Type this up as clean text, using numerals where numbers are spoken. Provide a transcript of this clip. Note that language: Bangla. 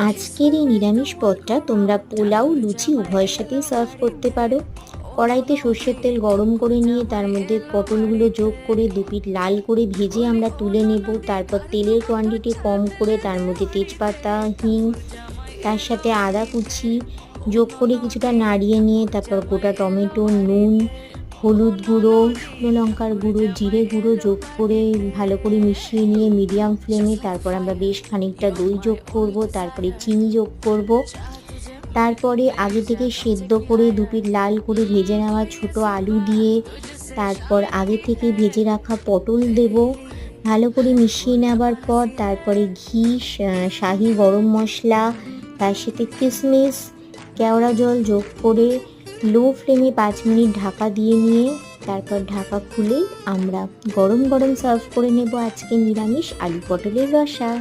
আজকের এই নিরামিষ পদটা তোমরা পোলাও, লুচি উভয়ের সাথেই সার্ভ করতে পারো। কড়াইতে সর্ষের তেল গরম করে নিয়ে তার মধ্যে পটলগুলো যোগ করে দুপিঠ লাল করে ভেজে আমরা তুলে নেব। তারপর তেলের কোয়ান্টিটি কম করে তার মধ্যে তেজপাতা, হিং, তার সাথে আদা কুচি যোগ করে কিছুটা নাড়িয়ে নিয়ে তারপর গোটা টমেটো, নুন, হলুদ গুঁড়ো, শুকনো লঙ্কার গুঁড়ো, জিরে গুঁড়ো যোগ করে ভালো করে মিশিয়ে নিয়ে মিডিয়াম ফ্লেমে তারপর আমরা বেশ খানিকটা দই যোগ করব, তারপরে চিনি যোগ করব। তারপরে আগে থেকে সেদ্ধ করে দুপিঠ লাল করে ভেজে নেওয়া ছোট আলু দিয়ে তারপর আগে থেকে ভেজে রাখা পটল দেব। ভালো করে মিশিয়ে নেওয়ার পর তারপরে ঘি, শাহি গরম মশলা, তার সাথে কিশমিশ, কেওড়া জল যোগ করে লো ফ্লেমে 5 মিনিট ঢাকা দিয়ে নিয়ে তারপর ঢাকা খুলে আমরা গরম গরম সার্ভ করে নেব আজকে নিরামিষ আলু পটলের রসা।